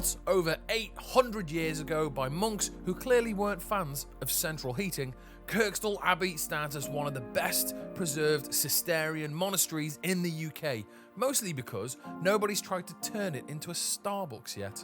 Built over 800 years ago by monks who clearly weren't fans of central heating, Kirkstall Abbey stands as one of the best preserved Cistercian monasteries in the UK, mostly because nobody's tried to turn it into a Starbucks yet.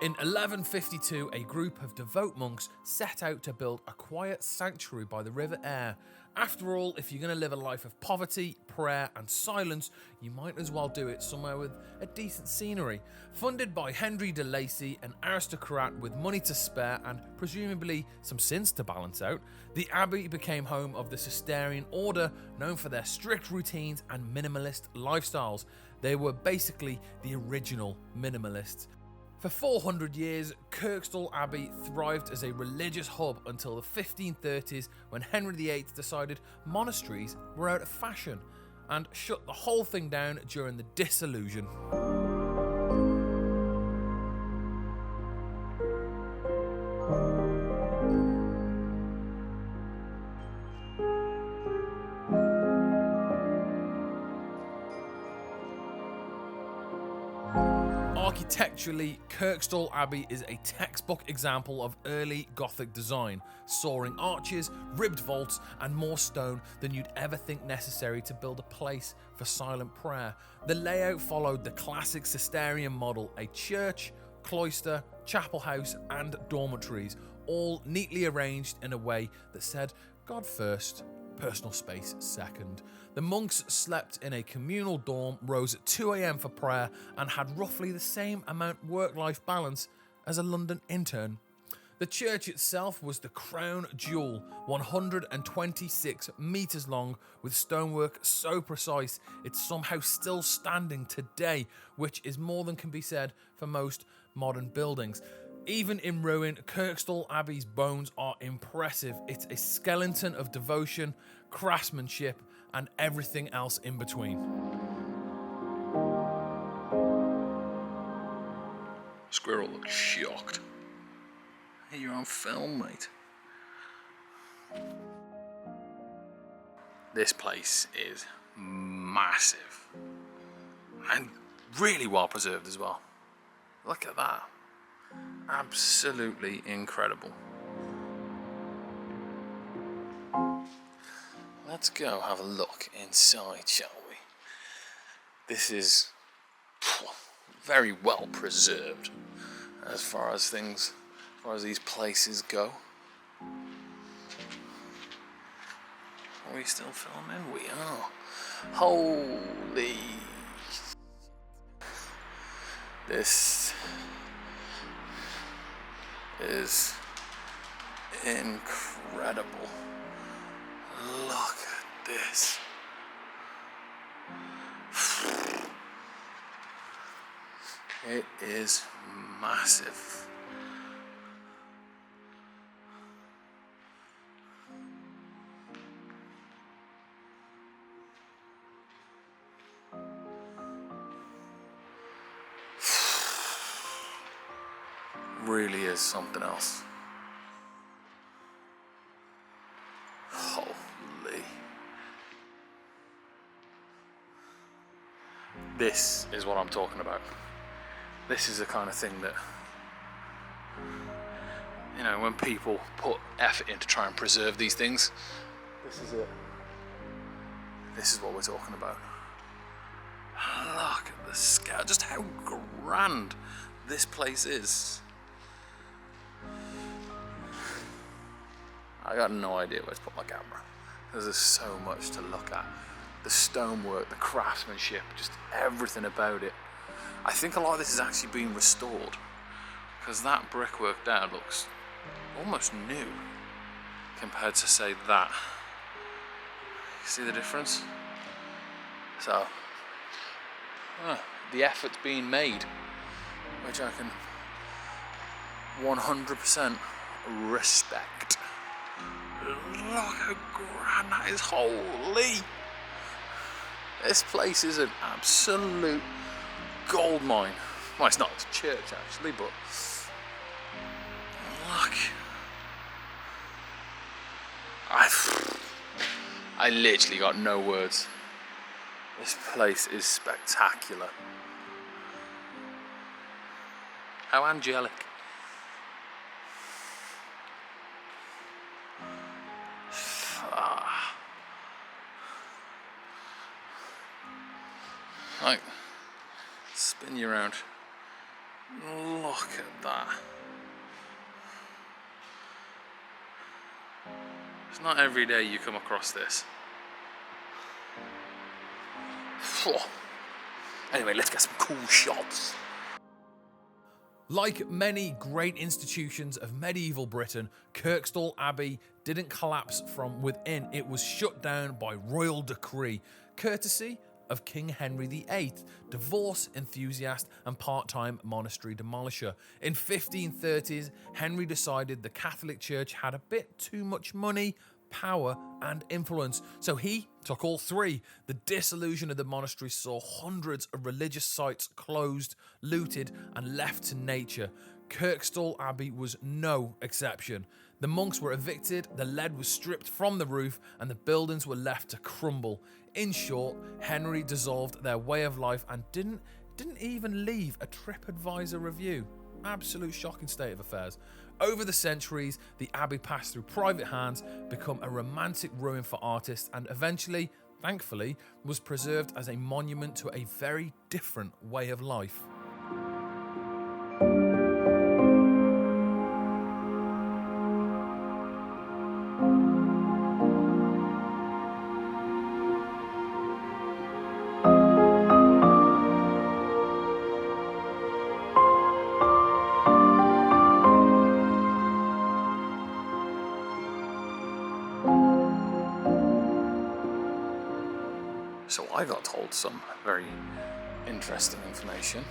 In 1152, a group of devout monks set out to build a quiet sanctuary by the River Aire. After all, if you're going to live a life of poverty, prayer and silence, you might as well do it somewhere with a decent scenery. Funded by Henry de Lacy, an aristocrat with money to spare and presumably some sins to balance out, the abbey became home of the Cistercian order, known for their strict routines and minimalist lifestyles. They were basically the original minimalists. For 400 years, Kirkstall Abbey thrived as a religious hub until the 1530s, when Henry VIII decided monasteries were out of fashion and shut the whole thing down during the Dissolution. Architecturally, Kirkstall Abbey is a textbook example of early Gothic design, soaring arches, ribbed vaults, and more stone than you'd ever think necessary to build a place for silent prayer. The layout followed the classic Cistercian model: a church, cloister, chapel house, and dormitories, all neatly arranged in a way that said God first, personal space second. The monks slept in a communal dorm, rose at 2 a.m. for prayer, and had roughly the same amount work-life balance as a London intern. The church itself was the crown jewel, 126 metres long, with stonework so precise it's somehow still standing today, which is more than can be said for most modern buildings. Even in ruin, Kirkstall Abbey's bones are impressive. It's a skeleton of devotion, craftsmanship, and everything else in between. Squirrel looks shocked. Hey, you're on film, mate. This place is massive and really well preserved as well. Look at that. Absolutely incredible. Let's go have a look inside, shall we? This is very well preserved as far as these places go. Are we still filming? We are. Holy. This is incredible. Look at this. It is massive. Really is something else. Holy. This is what I'm talking about. This is the kind of thing that, you know, when people put effort in to try and preserve these things, this is it. This is what we're talking about. Look at the scale, just how grand this place is. I got no idea where to put my camera, because there's so much to look at. The stonework, the craftsmanship, just everything about it. I think a lot of this is actually being restored, because that brickwork there looks almost new compared to, say, that. See the difference? So, the effort's being made, which I can 100% respect. Look how grand that is. Holy! This place is an absolute gold mine. Well, it's not, it's a church actually, but look. I literally got no words. This place is spectacular. How angelic. Like, spin you around. Look at that. It's not every day you come across this. Anyway, let's get some cool shots. Like many great institutions of medieval Britain, Kirkstall Abbey didn't collapse from within. It was shut down by royal decree, courtesy of King Henry VIII, divorce enthusiast and part-time monastery demolisher. In 1530s, Henry decided the Catholic Church had a bit too much money, power and influence, so he took all three. The dissolution of the monastery saw hundreds of religious sites closed, looted and left to nature. Kirkstall Abbey was no exception. The monks were evicted, the lead was stripped from the roof and the buildings were left to crumble. In short, Henry dissolved their way of life and didn't even leave a TripAdvisor review. Absolute shocking state of affairs. Over the centuries, the abbey passed through private hands, become a romantic ruin for artists, and eventually, thankfully, was preserved as a monument to a very different way of life. So I got told some very interesting information.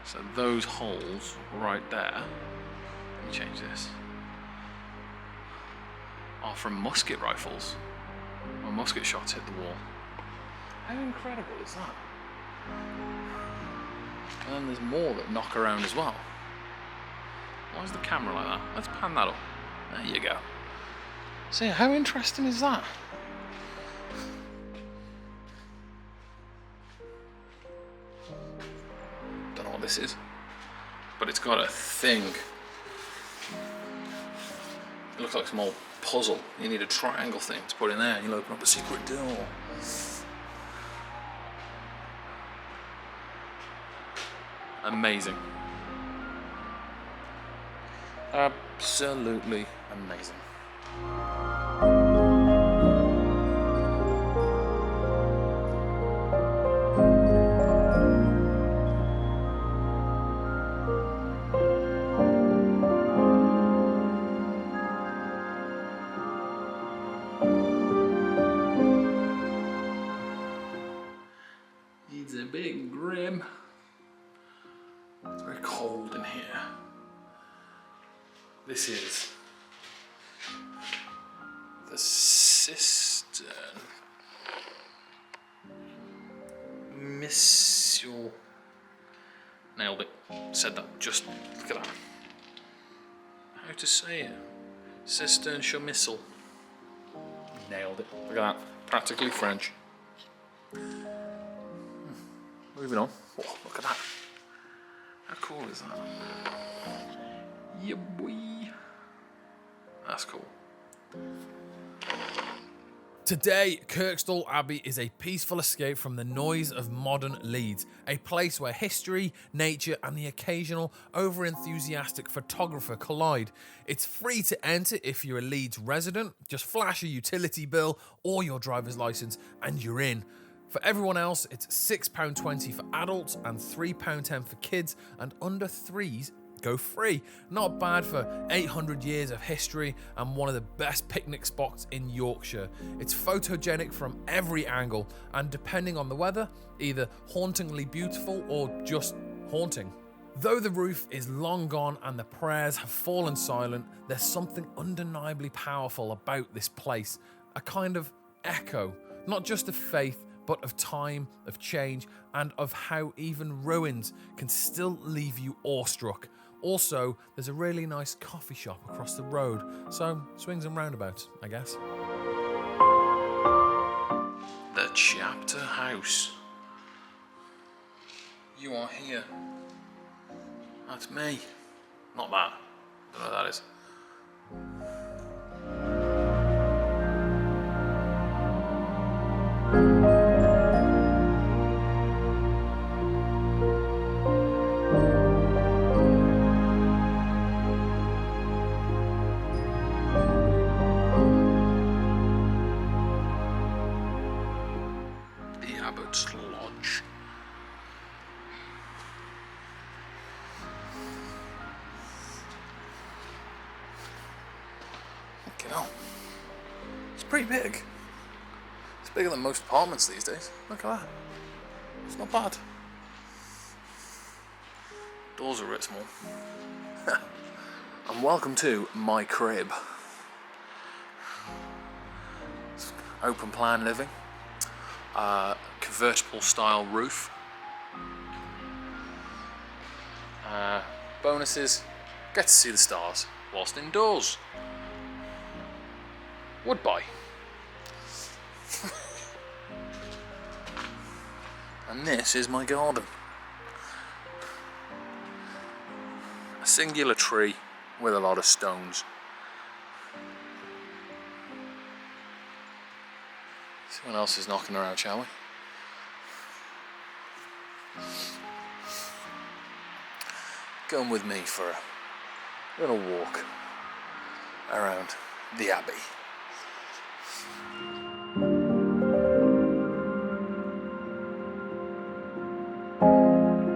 So those holes right there, let me change this, are from musket rifles. When musket shots hit the wall. How incredible is that? And then there's more that knock around as well. Why is the camera like that? Let's pan that up. There you go. So yeah, how interesting is that? Don't know what this is, but it's got a thing. It looks like some old puzzle. You need a triangle thing to put in there and you'll open up a secret door. Amazing. Absolutely amazing. It's a bit grim. It's very cold in here. This is the cistern. Missile. Nailed it. Said that. Just look at that. How to say it? Cistercian missile. Nailed it. Look at that. Practically French. Moving on. Oh, look at that. How cool is that? Yeah, boy. That's cool. Today, Kirkstall Abbey is a peaceful escape from the noise of modern Leeds, a place where history, nature and the occasional over-enthusiastic photographer collide. It's free to enter if you're a Leeds resident, just flash a utility bill or your driver's licence and you're in. For everyone else, it's £6.20 for adults and £3.10 for kids, and under threes go free. Not bad for 800 years of history and one of the best picnic spots in Yorkshire. It's photogenic from every angle and, depending on the weather, either hauntingly beautiful or just haunting. Though the roof is long gone and the prayers have fallen silent, there's something undeniably powerful about this place. A kind of echo, not just of faith, but of time, of change, and of how even ruins can still leave you awestruck. Also, there's a really nice coffee shop across the road, so swings and roundabouts, I guess. The chapter house. You are here. That's me. Not that. Don't know what that is. The Abbot's Lodge. Okay, oh. It's pretty big. It's bigger than most apartments these days. Look at that. It's not bad. Doors are a bit small. And welcome to my crib. It's open plan living. Convertible style roof. Bonuses, get to see the stars whilst indoors. Would buy. And this is my garden. A singular tree with a lot of stones. Someone else is knocking around, shall we? Going with me for a little walk around the Abbey.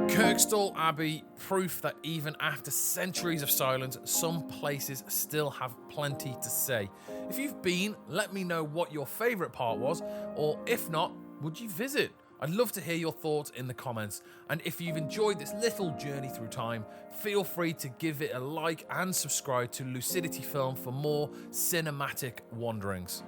Kirkstall Abbey, proof that even after centuries of silence, some places still have plenty to say. If you've been, let me know what your favourite part was, or if not, would you visit? I'd love to hear your thoughts in the comments, and if you've enjoyed this little journey through time, feel free to give it a like and subscribe to Lucidity Film for more cinematic wanderings.